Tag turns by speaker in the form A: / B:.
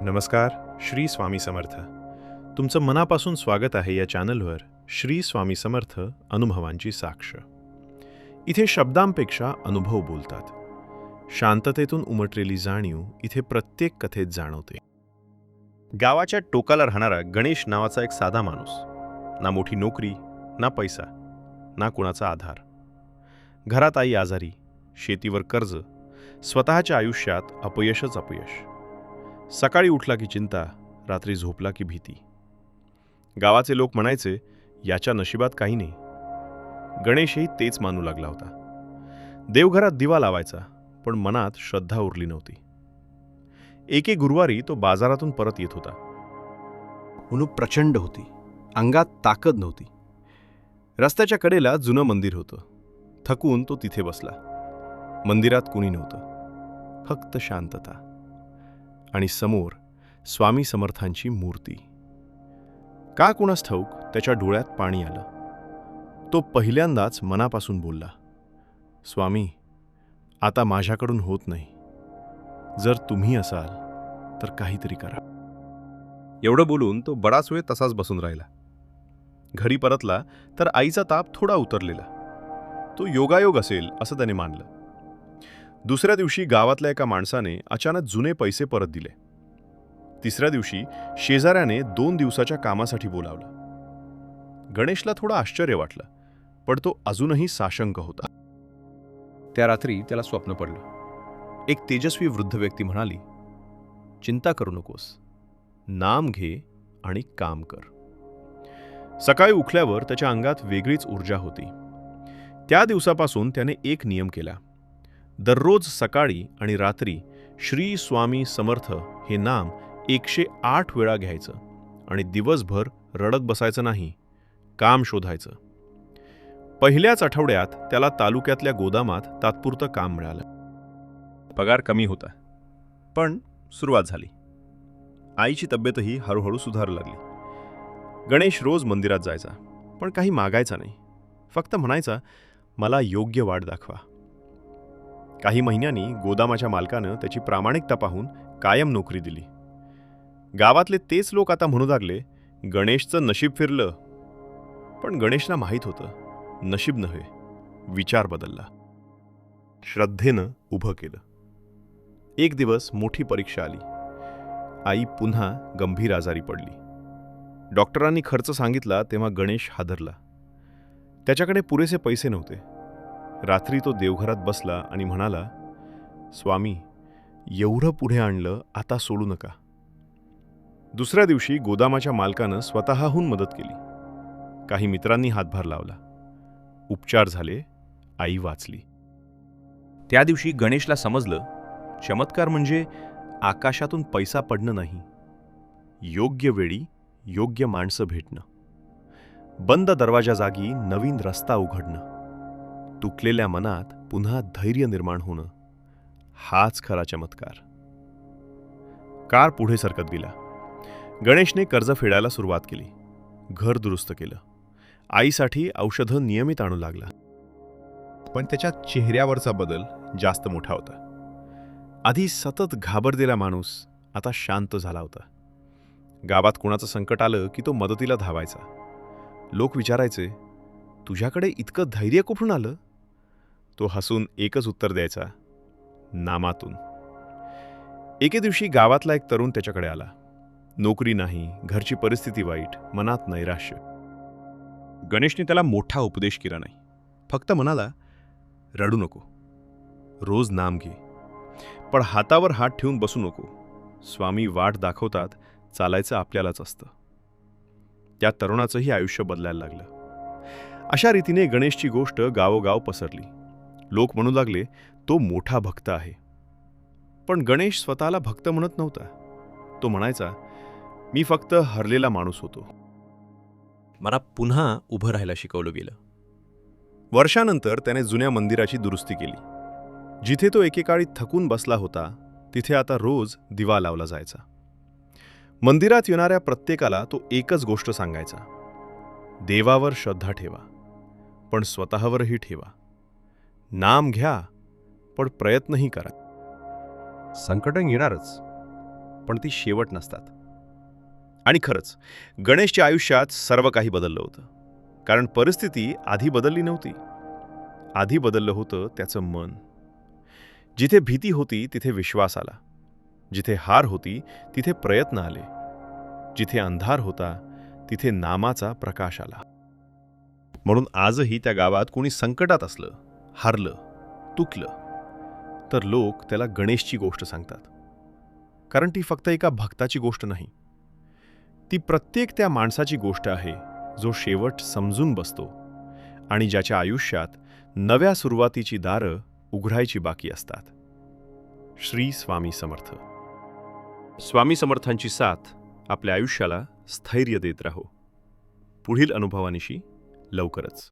A: नमस्कार. श्री स्वामी समर्थ. तुमचं मनापासून स्वागत आहे या चॅनलवर श्री स्वामी समर्थ अनुभवांची साक्ष. इथे शब्दांपेक्षा अनुभव बोलतात. शांततेतून उमटलेली जाणीव इथे प्रत्येक कथेत जाणवते. गावाच्या टोकाला राहणारा गणेश नावाचा एक साधा माणूस. ना मोठी नोकरी, ना पैसा, ना कुणाचा आधार. घरात आई आजारी, शेतीवर कर्ज, स्वतःच्या आयुष्यात अपयशच अपयश. सकाळी उठला की चिंता, रात्री झोपला की भीती. गावाचे लोक म्हणायचे, याच्या नशिबात काही नाही. गणेशही तेच मानू लागला होता. देवघरात दिवा लावायचा, पण मनात श्रद्धा उरली नव्हती. एके गुरुवारी तो बाजारातून परत येत होता.
B: ऊन प्रचंड होती, अंगात ताकद नव्हती. रस्त्याच्या कडेला जुनं मंदिर होतं. थकून तो तिथे बसला. मंदिरात कुणी नव्हतं, फक्त शांतता. आणि समोर स्वामी समर्थांची मूर्ती. का कुणास ठाऊक त्याच्या डोळ्यात पाणी आलं. तो पहिल्यांदाच मनापासून बोलला, स्वामी, आता माझ्याकडून होत नाही. जर तुम्ही असाल तर काहीतरी करा.
A: एवढं बोलून तो बराच वेळ तसाच बसून राहिला. घरी परतला तर आईचा ताप थोडा उतरलेला. तो योगायोग असेल असं त्याने मानलं. दुसऱ्या दिवशी गावातल्या एका माणसाने अचानक जुने पैसे परत दिले. तिसऱ्या दिवशी शेजाऱ्याने 2 दिवसाच्या कामासाठी बोलावलं. गणेशला थोडं आश्चर्य वाटलं, पण तो अजूनही साशंक होता.
B: त्या रात्री त्याला स्वप्न पडलं. एक तेजस्वी वृद्ध व्यक्ती म्हणाली, चिंता करू नकोस, नाम घे आणि काम कर.
A: सकाळी उठल्यावर त्याच्या अंगात वेगळीच ऊर्जा होती. त्या दिवसापासून त्याने एक नियम केला. दररोज सकाळी आणि रात्री श्री स्वामी समर्थ हे नाम 108 वेळा घ्यायचं आणि दिवसभर रडत बसायचं नाही, काम शोधायचं. पहिल्याच आठवड्यात त्याला तालुक्यातल्या गोदामात तात्पुरतं काम मिळालं. पगार कमी होता, पण सुरुवात झाली. आईची तब्येतही हळूहळू सुधारू लागली. गणेश रोज मंदिरात जायचा, पण काही मागायचा नाही. फक्त म्हणायचा, मला योग्य वाट दाखवा. काही महिन्यांनी गोदामाच्या मालकानं त्याची प्रामाणिकता पाहून कायम नोकरी दिली. गावातले तेच लोक आता म्हणू लागले, गणेशचं नशीब फिरलं. पण गणेशला माहीत होतं, नशीब नव्हे, विचार बदलला. श्रद्धेनं उभं केलं. एक दिवस मोठी परीक्षा आली. आई पुन्हा गंभीर आजारी पडली. डॉक्टरांनी खर्च सांगितला तेव्हा गणेश हादरला. त्याच्याकडे पुरेसे पैसे नव्हते. रात्री तो देवघरात बसला आणि म्हणाला, स्वामी, एवढं पुढे आणलं, आता सोडू नका. दुसऱ्या दिवशी गोदामाच्या मालकानं स्वतःहून मदत केली. काही मित्रांनी हातभार लावला. उपचार झाले, आई वाचली.
B: त्या दिवशी गणेशला समजलं, चमत्कार म्हणजे आकाशातून पैसा पडणं नाही,
A: योग्य वेळी योग्य माणसं भेटणं. बंद दरवाजा जागी नवीन रस्ता उघडणं. तुटलेल्या मनात पुन्हा धैर्य निर्माण होणं, हाच खरा चमत्कार. कार पुढे सरकत गेला. गणेशने कर्ज फेडायला सुरुवात केली. घर दुरुस्त केलं. आईसाठी औषधं नियमित आणू लागला. पण त्याच्या चेहऱ्यावरचा बदल जास्त मोठा होता. आधी सतत घाबरलेला माणूस आता शांत झाला होता. गावात कुणाचं संकट आलं की तो मदतीला धावायचा. लोक विचारायचे, तुझ्याकडे इतकं धैर्य कुठून आलं? तो हसून एकच उत्तर द्यायचा, नामातून. एके दिवशी गावातला एक तरुण त्याच्याकडे आला. नोकरी नाही, घरची परिस्थिती वाईट, मनात नैराश्य. गणेशने त्याला मोठा उपदेश केला नाही. फक्त म्हणाला, रडू नको, रोज नाम घे, पण हातावर हात ठेवून बसू नको. स्वामी वाट दाखवतात, चालायचं आपल्यालाच असतं. त्या तरुणाचंही आयुष्य बदलायला लागलं. अशा रीतीने गणेशची गोष्ट गावोगाव पसरली. लोक म्हणू लागले, तो मोठा भक्त आहे. पण गणेश स्वतःला भक्त म्हणत नव्हता. तो म्हणायचा, मी फक्त हरलेला माणूस होतो.
B: मला पुन्हा उभं राहायला शिकवलं गेलं.
A: वर्षानंतर त्याने जुन्या मंदिराची दुरुस्ती केली. जिथे तो एकेकाळी थकून बसला होता, तिथे आता रोज दिवा लावला जायचा. मंदिरात येणाऱ्या प्रत्येकाला तो एकच गोष्ट सांगायचा, देवावर श्रद्धा ठेवा, पण स्वतःवरही ठेवा. नाम घ्या, पण प्रयत्नही करा.
B: संकट येणारच, पण ती शेवट नसतात.
A: आणि खरंच गणेशच्या आयुष्यात सर्व काही बदललं होतं. कारण परिस्थिती आधी बदलली नव्हती. आधी बदललं होतं त्याचं मन. जिथे भीती होती तिथे विश्वास आला. जिथे हार होती तिथे प्रयत्न आले. जिथे अंधार होता तिथे नामाचा प्रकाश आला. म्हणून आजही त्या गावात कोणी संकटात असलं, हारलं, तुटलं, तर लोक त्याला गणेशची गोष्ट सांगतात. कारण ती फक्त एका भक्ताची गोष्ट नाही. ती प्रत्येक त्या माणसाची गोष्ट आहे जो शेवट समजून बसतो आणि ज्याच्या आयुष्यात नव्या सुरुवातीची दारं उघडायची बाकी असतात. श्री स्वामी समर्थ. स्वामी समर्थांची साथ आपल्या आयुष्याला स्थैर्य देत राहो. पुढील अनुभवानिशी लवकरच.